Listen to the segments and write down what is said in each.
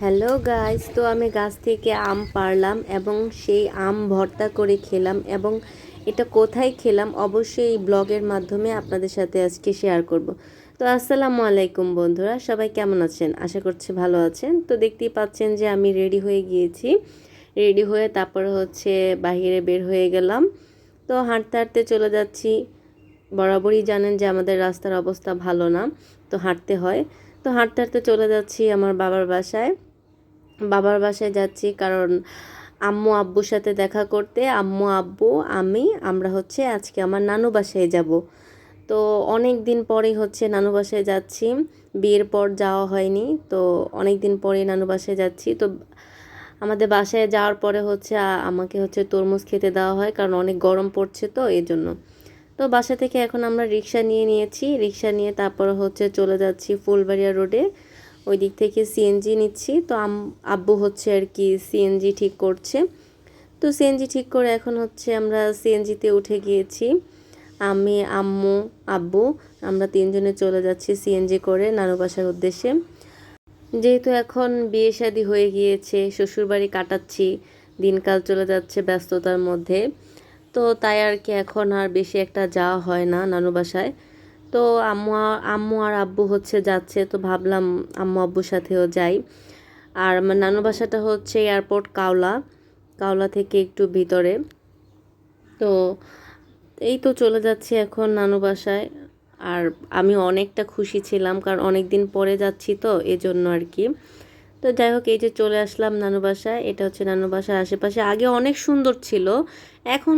Hello guys, তো আমি গাছ থেকে আম পাড়লাম এবং সেই আম ভর্তা করে খেলাম। এবং এটা কোথায় খেলাম অবশ্যই এই ব্লগের মাধ্যমে আপনাদের সাথে আজকে শেয়ার করব। তো আসসালামু আলাইকুম বন্ধুরা, সবাই কেমন আছেন? আশা করছি ভালো আছেন। তো দেখতেই পাচ্ছেন যে আমি রেডি হয়ে গিয়েছি। রেডি হয়ে তারপরে বাইরে বের হয়ে গেলাম। তো হাঁটতে হাঁটতে চলে যাচ্ছি। বরাবরই জানেন যে আমাদের রাস্তার অবস্থা ভালো না, তো হাঁটতে হয়। তো হাঁটতে হাঁটতে চলে যাচ্ছি আমার বাবার বাসায়। যাচ্ছি কারণ আম্মু আব্বুর সাথে দেখা করতে। আম্মু আব্বু আমরা আজকে আমার নানু বাসায় যাব। তো অনেক দিন পরেই নানু বাসায় যাচ্ছি। বিয়ের পর যাওয়া হয়নি, তো অনেক দিন পরে নানু বাসায় যাচ্ছি। তো আমাদের বাসায় যাওয়ার পরে আমাকে তরমুজ খেতে দেওয়া হয়, কারণ অনেক গরম পড়ছে, তো এই জন্য। তো বাসা থেকে এখন আমরা রিক্সা নিয়ে নিয়েছি। রিক্সা নিয়ে তারপর চলে যাচ্ছি ফুলবাড়িয়া রোডে। ওই দিক থেকে সিএনজি নিচ্ছি। তো আব্বু আর কি সিএনজি ঠিক করছে। তো সিএনজি ঠিক করে এখন আমরা সিএনজিতে উঠে গিয়েছি। আমি, আম্মু, আব্বু, আমরা তিনজনে চলে যাচ্ছি সিএনজি করে নানু বাসার উদ্দেশ্যে। যেহেতু এখন বিয়ে শাদী হয়ে গিয়েছে, শ্বশুরবাড়ি কাটাচ্ছি, দিনকাল চলে যাচ্ছে ব্যস্ততার মধ্যে। তো তাই আর কি এখন আর বেশি একটা যাওয়া হয় না নানু বাসায়। তো আম্মু আর আব্বু যাচ্ছে, তো ভাবলাম আম্মু আব্বুর সাথেও যাই। আর আমার নানু বাসাটা এয়ারপোর্ট কাওলা, কাওলা থেকে একটু ভিতরে। তো এই তো চলে যাচ্ছি এখন নানু বাসায়। আর আমি অনেকটা খুশি ছিলাম, কারণ অনেক দিন পরে যাচ্ছি, তো এজন্য আর কি। তো যাই হোক, এই যে চলে আসলাম নানু বাসায়। এটা নানু বাসার আশেপাশে আগে অনেক সুন্দর ছিল। এখন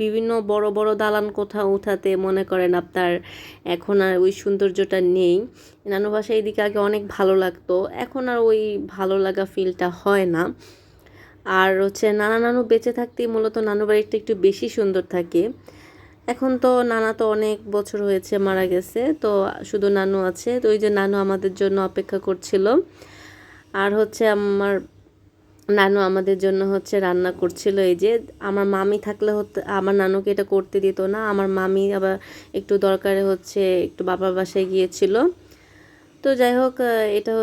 বিভিন্ন বড় বড় দালান কোঠা উঠাতে মনে করেন আপনার এখন আর ওই সৌন্দর্যটা নেই। নানু বাসায় এদিকে আগে অনেক ভালো লাগতো, এখন আর ওই ভালো লাগা ফিলটা হয় না। আর নানা নানু বেঁচে থাকতেই মূলত নানু বাড়িটা একটু বেশি সুন্দর থাকে। এখন তো নানা তো অনেক বছর হয়েছে মারা গেছে, তো শুধু নানু আছে। তো ওই যে নানু আমাদের জন্য অপেক্ষা করছিল। আর আমার নানু আমাদের জন্য রান্না করছিল। এই যে আমার মামি থাকলে আমার নানুকে এটা করতে দিত না। আমার মামি আবার একটু দরকারে একটু বাবার বাসায় গিয়েছিল। তো যাই হোক, এটা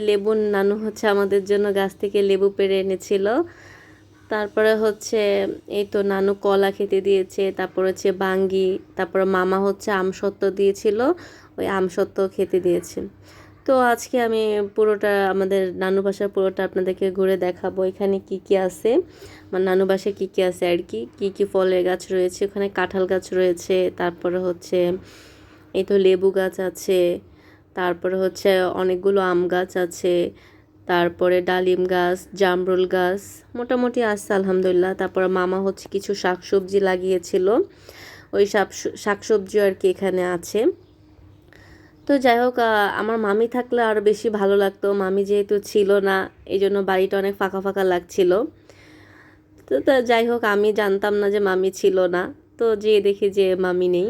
লেবু। নানু আমাদের জন্য গাছ থেকে লেবু পেড়ে এনেছিল। তারপরে এই তো নানু কলা খেতে দিয়েছে, তারপর বাঙ্গি, তারপরে মামা আমসত্ত্ব দিয়েছিল, ওই আমসত্ত্ব খেতে দিয়েছে। তো আজকে আমি পুরোটা আমাদের নানু বাসার পুরোটা আপনাদেরকে ঘুরে দেখাবো, এখানে কি কি আছে, আমার নানু বাসায় কী কী আছে আর কি কী ফলের গাছ রয়েছে। ওখানে কাঁঠাল গাছ রয়েছে, তারপরে এই তো লেবু গাছ আছে, তারপরে অনেকগুলো আম গাছ আছে, তারপরে ডালিম গাছ, জামরুল গাছ, মোটামুটি আছে আলহামদুলিল্লাহ। তারপরে মামা কিছু শাকসবজি লাগিয়েছিল, ওই শাকসবজি আর কি এখানে আছে। তো যাই হোক, আমার মামি থাকলে আরও বেশি ভালো লাগতো। মামি যেহেতু ছিল না, এই জন্য বাড়িটা অনেক ফাঁকা ফাঁকা লাগছিল। তো যাই হোক, আমি জানতাম না যে মামি ছিল না, তো যেয়ে দেখি যে মামি নেই।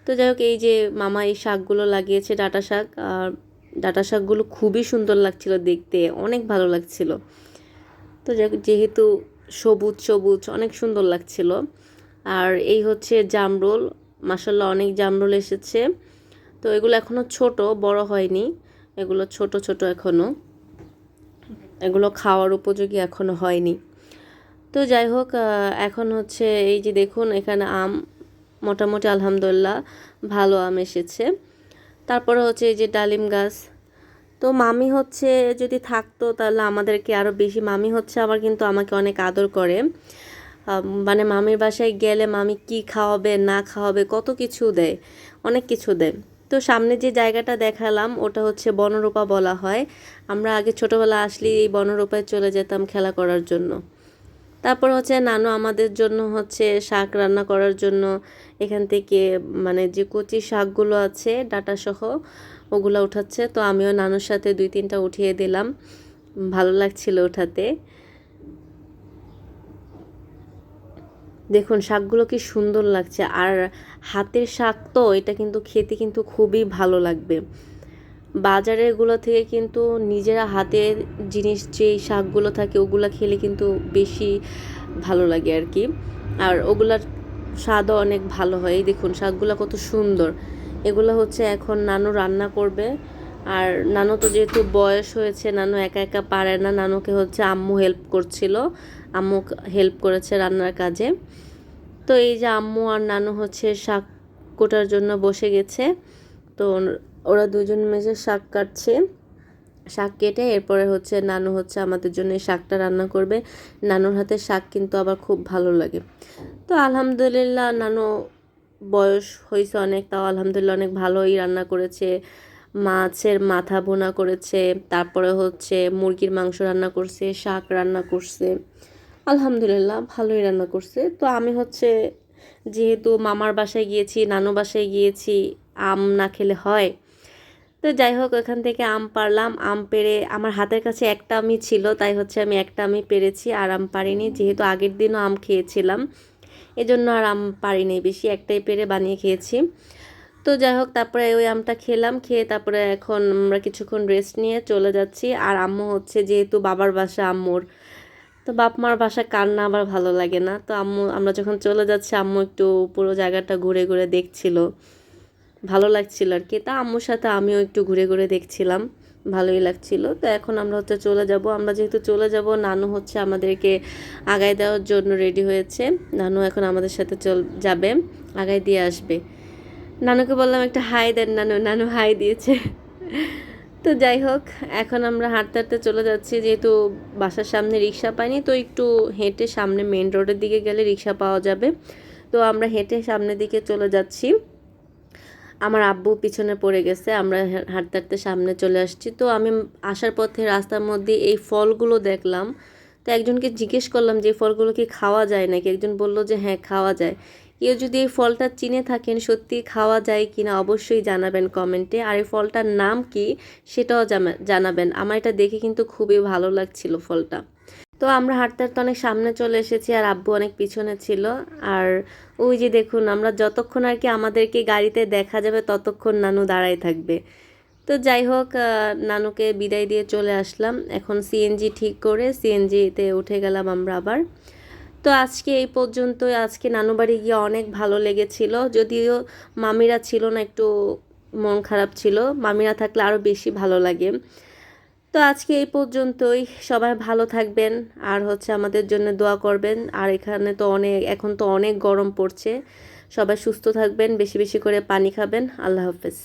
তো যাই হোক, এই যে মামা এই শাকগুলো লাগিয়েছে, ডাঁটা শাক। আর ডাঁটা শাকগুলো খুবই সুন্দর লাগছিল দেখতে, অনেক ভালো লাগছিল। তো যেহেতু সবুজ সবুজ অনেক সুন্দর লাগছিল। আর এই জামরুল, মাশাল্লাহ অনেক জামরুল এসেছে। তো এগুলো এখনও ছোট, বড় হয়নি, এগুলো ছোট ছোট এখনও, এগুলো খাওয়ার উপযোগী এখনও হয়নি। তো যাই হোক, এখন এই যে দেখুন এখানে আম মোটামুটি আলহামদুলিল্লাহ ভালো আম এসেছে। তারপরে এই যে ডালিম গাছ। তো মামি যদি থাকতো তাহলে আমাদেরকে আরও বেশি, মামি আবার কিন্তু আমাকে অনেক আদর করে। মানে মামির বাসায় গেলে মামি কি খাওয়াবে না খাওয়াবে কত কিছু দেয়, অনেক কিছু দেয়। তো সামনে যে জায়গাটা দেখালাম ওটা বনরূপা বলা হয়। আমরা আগে ছোটোবেলা আসলেই এই বনরূপায় চলে যেতাম খেলা করার জন্য। তারপর নানু আমাদের জন্য শাক রান্না করার জন্য এখান থেকে মানে যে কচি শাকগুলো আছে ডাঁটা সহ ওগুলো উঠাচ্ছে। তো আমিও নানুর সাথে 2-3টা উঠিয়ে দিলাম, ভালো লাগছিল উঠাতে। দেখুন শাকগুলো কি সুন্দর লাগছে, আর হাতের শাক তো এটা কিন্তু খেতে কিন্তু খুবই ভালো লাগবে। বাজারেরগুলো থেকে কিন্তু নিজেরা হাতের জিনিস যেই শাকগুলো থাকে ওগুলো খেলে কিন্তু বেশি ভালো লাগে আর কি। আর ওগুলার স্বাদও অনেক ভালো হয়। এই দেখুন শাকগুলো কত সুন্দর। এগুলো এখন নানু রান্না করবে। আর নানু তো যেহেতু বয়স হয়েছে, নানু একা একা পারে না, নানুকে হচ্ছে আম্মু হেল্প করছিল, আম্মু হেল্প করেছে রান্নার কাজে। তো এই যে আম্মু আর নানু হচ্ছে শাক কোটার জন্য বসে গেছে। তো ওরা দুজন মিলে শাক কাটছে, শাক কেটে এরপরে হচ্ছে নানু হচ্ছে আমাদের জন্য এই শাকটা রান্না করবে। নানুর হাতে শাক কিন্তু আবার খুব ভালো লাগে। তো আলহামদুলিল্লাহ নানু বয়স হয়েছে অনেক, তাও আলহামদুলিল্লাহ অনেক ভালোই রান্না করেছে। মাছের মাথা ভুনা করেছে, তারপরে হচ্ছে মুরগির মাংস রান্না করছে, শাক রান্না করছে। আলহামদুলিল্লাহ ভালোই রান্না করছে। তো আমি হচ্ছে যেহেতু মামার বাসায় গিয়েছি, নানু বাসায় গিয়েছি, আম না খেলে হয়। তো যাই হোক ওখান থেকে আম পারলাম, আম পেড়ে আমার হাতের কাছে একটা আমই ছিল, তাই হচ্ছে আমি একটা আমই পেরেছি, আর আম পারিনি, যেহেতু আগের দিনও আম খেয়েছিলাম এজন্য আর আম পারিনি বেশি, একটাই পেরে বানিয়ে খেয়েছি। তো যাই হোক তারপরে ওই আমটা খেলাম, খেয়ে তারপরে এখন আমরা কিছুক্ষণ রেস্ট নিয়ে চলে যাচ্ছি। আর আম্মু হচ্ছে যেহেতু বাবার বাসা আম্মুর, তো বাপ মার বাসা কার না আবার ভালো লাগে না। তো আম্মু আমরা যখন চলে যাচ্ছি আম্মু একটু পুরো জায়গাটা ঘুরে ঘুরে দেখছিল, ভালো লাগছিল আর কি। তা আম্মুর সাথে আমিও একটু ঘুরে ঘুরে দেখছিলাম, ভালোই লাগছিল। তো এখন আমরা হচ্ছে চলে যাব। আমরা যেহেতু চলে যাব, নানু হচ্ছে আমাদেরকে আগায় দেওয়ার জন্য রেডি হয়েছে। নানু এখন আমাদের সাথে যাবে, আগায় দিয়ে আসবে। নানুকে বললাম একটা হাই দেন নানু, নানু হাই দিয়েছে। তো যাই হোক এখন আমরা হাঁটতে হাঁটতে চলে যাচ্ছি, যেহেতু বাসার সামনে রিক্সা পাইনি, তো একটু হেঁটে সামনে মেন রোডের দিকে গেলে রিক্সা পাওয়া যাবে। তো আমরা হেঁটে সামনের দিকে চলে যাচ্ছি। আমার আব্বু পিছনে পড়ে গেছে, আমরা হাঁটতে হাঁটতে সামনে চলে আসছি। তো আমি আসার পথে রাস্তার মধ্যে এই ফলগুলো দেখলাম, তো একজনকে জিজ্ঞেস করলাম যে এই ফলগুলো কি খাওয়া যায় নাকি। একজন বলল যে হ্যাঁ খাওয়া যায়। কেউ যদি এই ফলটা চিনে থাকেন সত্যি খাওয়া যায় কিনা অবশ্যই জানাবেন কমেন্টে। আর এই ফলটার নাম কি সেটাও জানাবেন। আমার এটা দেখে কিন্তু খুবই ভালো লাগছিল ফলটা। তো আমরা হাঁটতে হাঁটতে অনেক সামনে চলে এসেছি, আর আব্বু অনেক পিছনে ছিল। আর ওই যে দেখুন আমরা যতক্ষণ আর কি আমাদেরকে গাড়িতে দেখা যাবে ততক্ষণ নানু দাঁড়াই থাকবে। তো যাই হোক নানুকে বিদায় দিয়ে চলে আসলাম। এখন সিএনজি ঠিক করে সিএনজিতে উঠে গেলাম আমরা আবার। তো আজকে এই পর্যন্তই। আজকে নানু বাড়ি গিয়ে অনেক ভালো লেগেছিল, যদিও মামিরা ছিল না, একটু মন খারাপ ছিল, মামিরা থাকলে আরও বেশি ভালো লাগে। তো আজকে এই পর্যন্তই, সবাই ভালো থাকবেন আর হচ্ছে আমাদের জন্য দোয়া করবেন। আর এখানে তো এখন তো অনেক গরম পড়ছে, সবাই সুস্থ থাকবেন, বেশি বেশি করে পানি খাবেন। আল্লাহ হাফেজ।